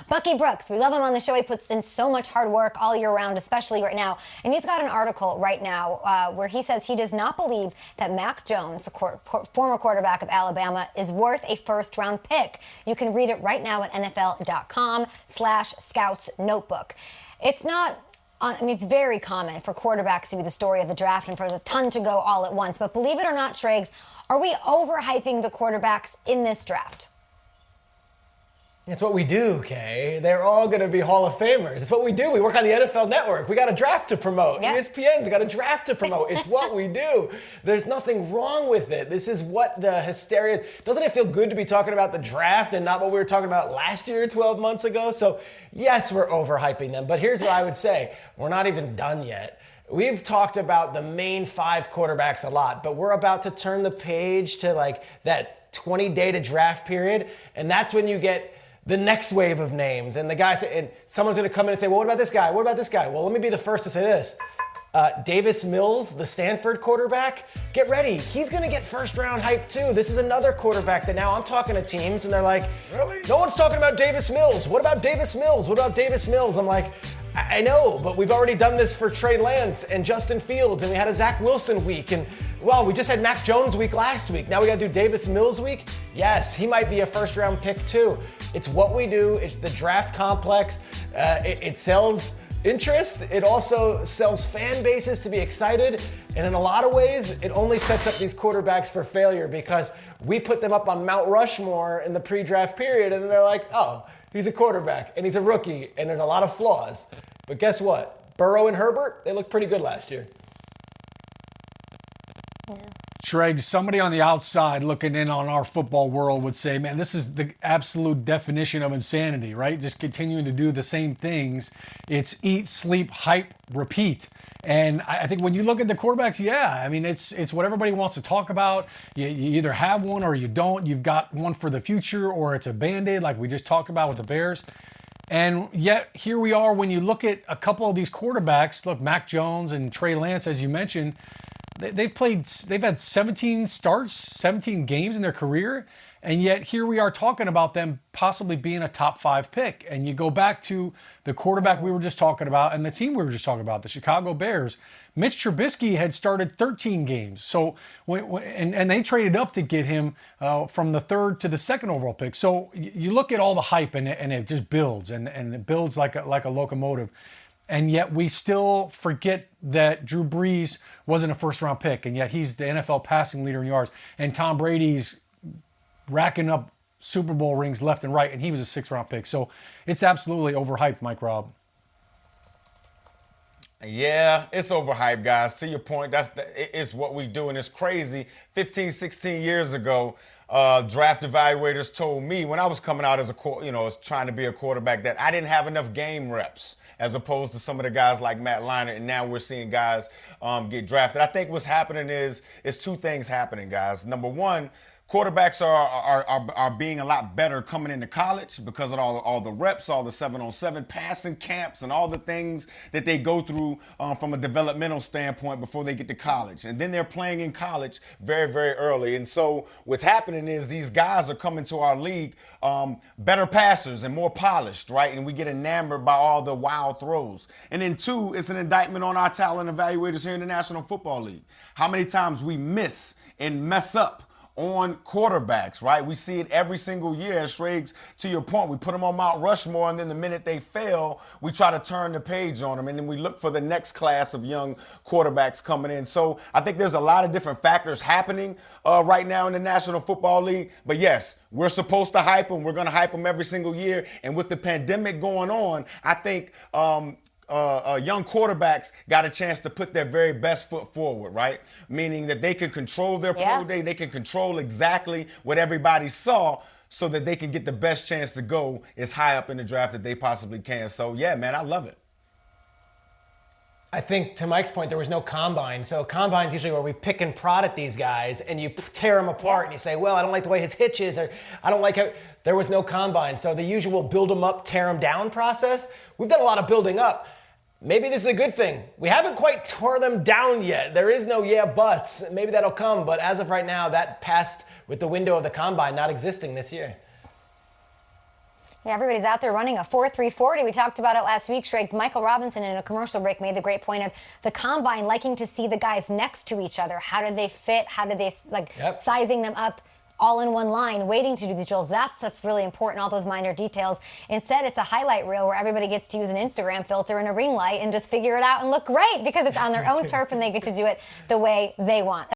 Bucky Brooks, we love him on the show. He puts in so much hard work all year round, especially right now. And he's got an article right now where he says he does not believe that Mac Jones, former quarterback of Alabama, is worth a first-round pick. You can read it right now at NFL.com/Scouts Notebook. It's not... it's very common for quarterbacks to be the story of the draft and for the ton to go all at once. But believe it or not, Schrags, are we overhyping the quarterbacks in this draft? It's what we do, Kay. They're all going to be Hall of Famers. It's what we do. We work on the NFL Network. We got a draft to promote. Yeah. ESPN's got a draft to promote. It's what we do. There's nothing wrong with it. This is what the hysteria is. Doesn't it feel good to be talking about the draft and not what we were talking about last year, 12 months ago? So, yes, we're overhyping them. But here's what I would say. We're not even done yet. We've talked about the main 5 quarterbacks a lot, but we're about to turn the page to like that 20-day to draft period. And that's when you get the next wave of names. And the guys, and someone's going to come in and say, well, what about this guy? What about this guy? Well, let me be the first to say this. Davis Mills, the Stanford quarterback, get ready. He's going to get first-round hype, too. This is another quarterback that now I'm talking to teams, and they're like, really? No one's talking about Davis Mills. What about Davis Mills? What about Davis Mills? I'm like, I know, but we've already done this for Trey Lance and Justin Fields, and we had a Zach Wilson week, and, well, we just had Mac Jones week last week. Now we got to do Davis Mills week? Yes, he might be a first-round pick, too. It's what we do. It's the draft complex. It sells interest. It also sells fan bases to be excited. And in a lot of ways, it only sets up these quarterbacks for failure because we put them up on Mount Rushmore in the pre-draft period, and then they're like, oh, he's a quarterback, and he's a rookie, and there's a lot of flaws. But guess what? Burrow and Herbert, they looked pretty good last year. Shreg, somebody on the outside looking in on our football world would say, man, this is the absolute definition of insanity, right? Just continuing to do the same things. It's eat, sleep, hype, repeat. And I think when you look at the quarterbacks, yeah, I mean, it's what everybody wants to talk about. You either have one or you don't. You've got one for the future, or it's a Band-Aid like we just talked about with the Bears. And yet here we are when you look at a couple of these quarterbacks, look, Mac Jones and Trey Lance, as you mentioned, they've had 17 starts, 17 games in their career, and yet here we are talking about them possibly being a top 5 pick. And you go back to the quarterback we were just talking about and the team we were just talking about, the Chicago Bears. Mitch Trubisky had started 13 games, so and they traded up to get him from the 3rd to the 2nd overall pick. So you look at all the hype and it just builds and it builds like a locomotive. And yet we still forget that Drew Brees wasn't a first-round pick, and yet he's the NFL passing leader in yards. And Tom Brady's racking up Super Bowl rings left and right, and he was a 6th-round pick. So it's absolutely overhyped, Mike Robb. Yeah, it's overhyped, guys. To your point, it's what we do, and it's crazy. 15, 16 years ago, draft evaluators told me when I was coming out as trying to be a quarterback that I didn't have enough game reps, as opposed to some of the guys like Matt Leinart, and now we're seeing guys get drafted. I think what's happening is 2 things happening, guys. Number one, quarterbacks are being a lot better coming into college because of all the reps, all the 7-on-7 passing camps, and all the things that they go through from a developmental standpoint before they get to college. And then they're playing in college very, very early. And so what's happening is these guys are coming to our league better passers and more polished, right? And we get enamored by all the wild throws. And then 2, it's an indictment on our talent evaluators here in the National Football League. How many times we miss and mess up on quarterbacks, right? We see it every single year. Schrags, to your point, we put them on Mount Rushmore, and then the minute they fail, we try to turn the page on them, and then we look for the next class of young quarterbacks coming in. So I think there's a lot of different factors happening right now in the National Football League. But yes, we're supposed to hype them. We're going to hype them every single year. And with the pandemic going on, I think young quarterbacks got a chance to put their very best foot forward, right? Meaning that they can control their pro day, they can control exactly what everybody saw so that they can get the best chance to go as high up in the draft that they possibly can. So, yeah, man, I love it. I think, to Mike's point, there was no combine. So combine's usually where we pick and prod at these guys, and you tear them apart, and you say, well, I don't like the way his hitch is, or I don't like how... There was no combine. So the usual build them up, tear them down process, we've done a lot of building up. Maybe this is a good thing. We haven't quite tore them down yet. There is no buts. Maybe that'll come, but as of right now, that passed with the window of the combine not existing this year. Yeah, everybody's out there running a 4.340. We talked about it last week, Shrek. Michael Robinson in a commercial break made the great point of the combine liking to see the guys next to each other. How did they fit? How did they, sizing them up all in one line, waiting to do these drills. That stuff's really important, all those minor details. Instead, it's a highlight reel where everybody gets to use an Instagram filter and a ring light and just figure it out and look great because it's on their own turf and they get to do it the way they want.